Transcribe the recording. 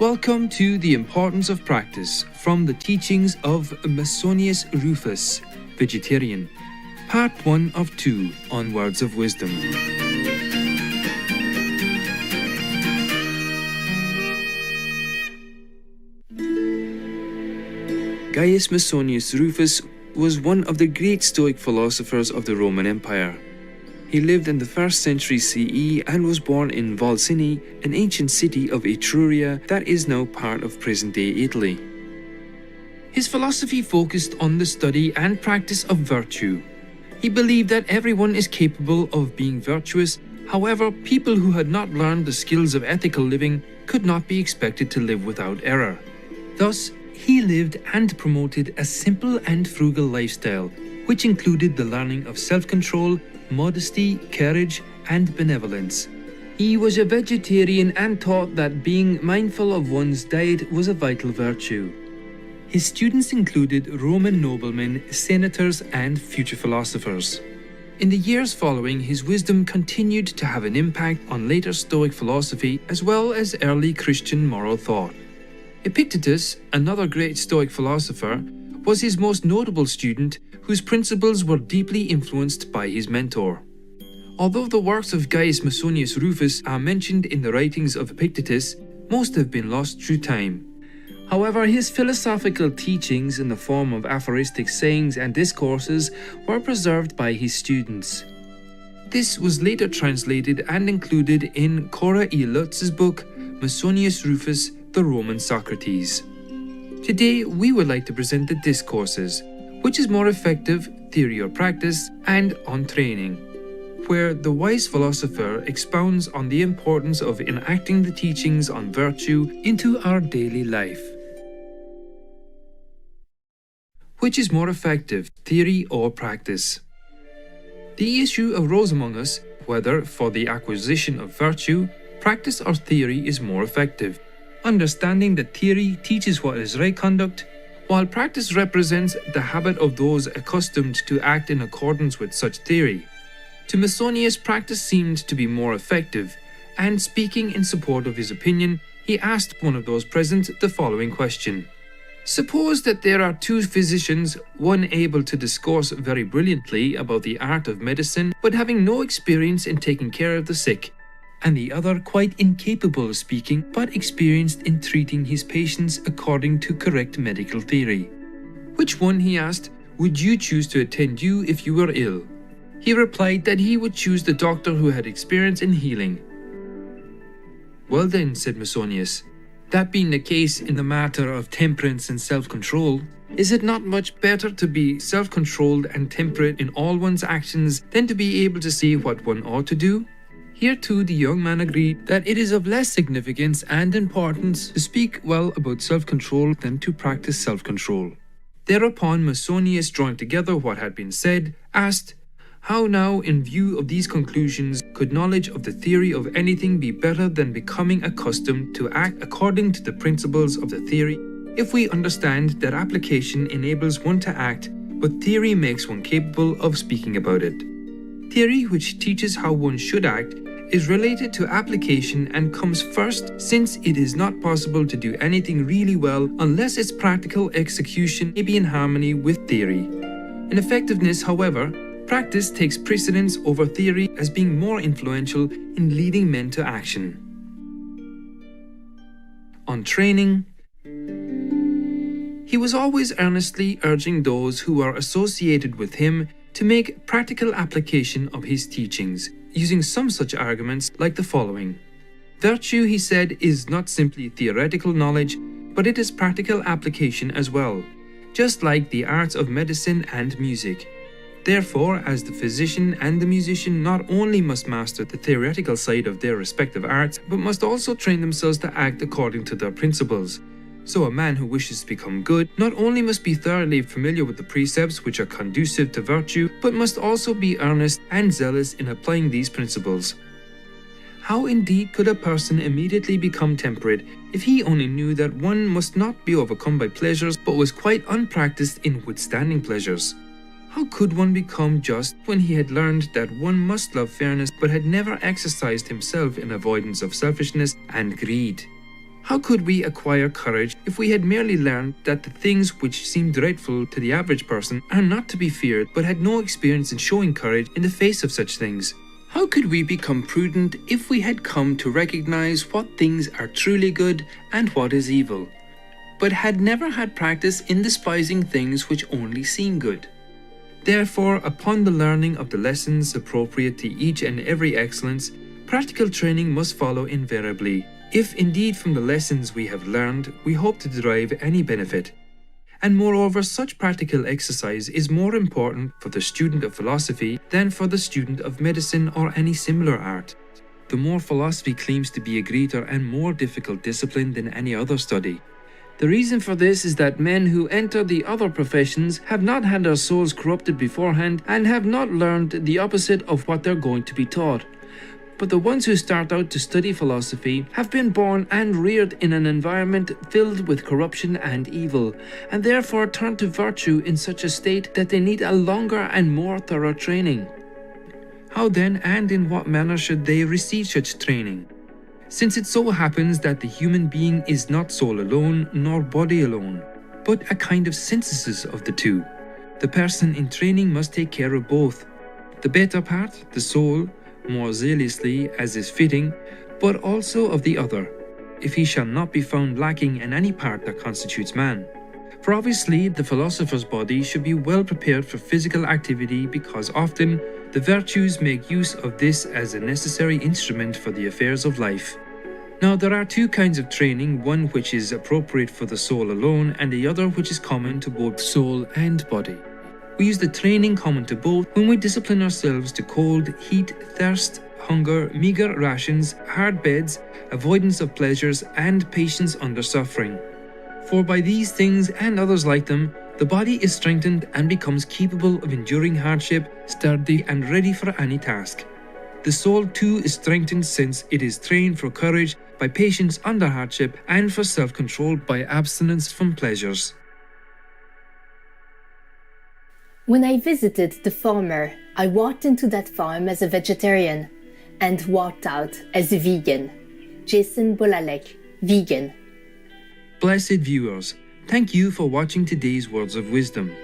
Welcome to The Importance of Practice from the Teachings of Musonius Rufus, Vegetarian, Part 1 of 2 on Words of Wisdom. Gaius Musonius Rufus was one of the great Stoic philosophers of the Roman Empire. He lived in the 1st century CE and was born in Volsini, an ancient city of Etruria that is now part of present-day Italy. His philosophy focused on the study and practice of virtue. He believed that everyone is capable of being virtuous. However, people who had not learned the skills of ethical living could not be expected to live without error. Thus, he lived and promoted a simple and frugal lifestyle, which included the learning of self-control, modesty, courage, and benevolence. He was a vegetarian and taught that being mindful of one's diet was a vital virtue. His students included Roman noblemen, senators, and future philosophers. In the years following, his wisdom continued to have an impact on later Stoic philosophy as well as early Christian moral thought. Epictetus, another great Stoic philosopher, was his most notable student, whose principles were deeply influenced by his mentor. Although the works of Gaius Musonius Rufus are mentioned in the writings of Epictetus, most have been lost through time. However, his philosophical teachings in the form of aphoristic sayings and discourses were preserved by his students. This was later translated and included in Cora E. Lutz's book, Musonius Rufus, the Roman Socrates. Today, we would like to present the discourses, which is more effective, theory or practice, and on training, where the wise philosopher expounds on the importance of enacting the teachings on virtue into our daily life. Which is more effective, theory or practice? The issue arose among us whether, for the acquisition of virtue, practice or theory is more effective. Understanding that theory teaches what is right conduct, while practice represents the habit of those accustomed to act in accordance with such theory. To Musonius, practice seemed to be more effective, and speaking in support of his opinion, he asked one of those present the following question. Suppose that there are two physicians, one able to discourse very brilliantly about the art of medicine, but having no experience in taking care of the sick, and the other quite incapable of speaking, but experienced in treating his patients according to correct medical theory. Which one, he asked, would you choose to attend you if you were ill? He replied that he would choose the doctor who had experience in healing. Well then, said Musonius, that being the case in the matter of temperance and self-control, is it not much better to be self-controlled and temperate in all one's actions than to be able to say what one ought to do? Here too the young man agreed that it is of less significance and importance to speak well about self-control than to practice self-control. Thereupon Musonius, drawing together what had been said, asked, how now, in view of these conclusions, could knowledge of the theory of anything be better than becoming accustomed to act according to the principles of the theory, if we understand that application enables one to act, but theory makes one capable of speaking about it? Theory, which teaches how one should act, is related to application and comes first, since it is not possible to do anything really well unless its practical execution may be in harmony with theory. In effectiveness, however, practice takes precedence over theory as being more influential in leading men to action. On training, he was always earnestly urging those who are associated with him to make practical application of his teachings, using some such arguments like the following. Virtue, he said, is not simply theoretical knowledge, but it is practical application as well, just like the arts of medicine and music. Therefore, as the physician and the musician not only must master the theoretical side of their respective arts, but must also train themselves to act according to their principles. So a man who wishes to become good not only must be thoroughly familiar with the precepts which are conducive to virtue, but must also be earnest and zealous in applying these principles. How indeed could a person immediately become temperate if he only knew that one must not be overcome by pleasures, but was quite unpracticed in withstanding pleasures? How could one become just when he had learned that one must love fairness but had never exercised himself in avoidance of selfishness and greed? How could we acquire courage if we had merely learned that the things which seem dreadful to the average person are not to be feared, but had no experience in showing courage in the face of such things? How could we become prudent if we had come to recognize what things are truly good and what is evil, but had never had practice in despising things which only seem good? Therefore, upon the learning of the lessons appropriate to each and every excellence, practical training must follow invariably, if indeed from the lessons we have learned we hope to derive any benefit. And moreover, such practical exercise is more important for the student of philosophy than for the student of medicine or any similar art. The more philosophy claims to be a greater and more difficult discipline than any other study. The reason for this is that men who enter the other professions have not had their souls corrupted beforehand and have not learned the opposite of what they're going to be taught. But the ones who start out to study philosophy have been born and reared in an environment filled with corruption and evil, and therefore turn to virtue in such a state that they need a longer and more thorough training. How then and in what manner should they receive such training? Since it so happens that the human being is not soul alone nor body alone, but a kind of synthesis of the two, the person in training must take care of both. The better part, the soul, more zealously as is fitting, but also of the other, if he shall not be found lacking in any part that constitutes man. For obviously the philosopher's body should be well prepared for physical activity, because often the virtues make use of this as a necessary instrument for the affairs of life. Now there are two kinds of training, one which is appropriate for the soul alone, and the other which is common to both soul and body. We use the training common to both when we discipline ourselves to cold, heat, thirst, hunger, meagre rations, hard beds, avoidance of pleasures, and patience under suffering. For by these things and others like them, the body is strengthened and becomes capable of enduring hardship, sturdy and ready for any task. The soul too is strengthened, since it is trained for courage by patience under hardship and for self-control by abstinence from pleasures. When I visited the farmer, I walked into that farm as a vegetarian and walked out as a vegan. Jason Bolalek, vegan. Blessed viewers, thank you for watching today's Words of Wisdom.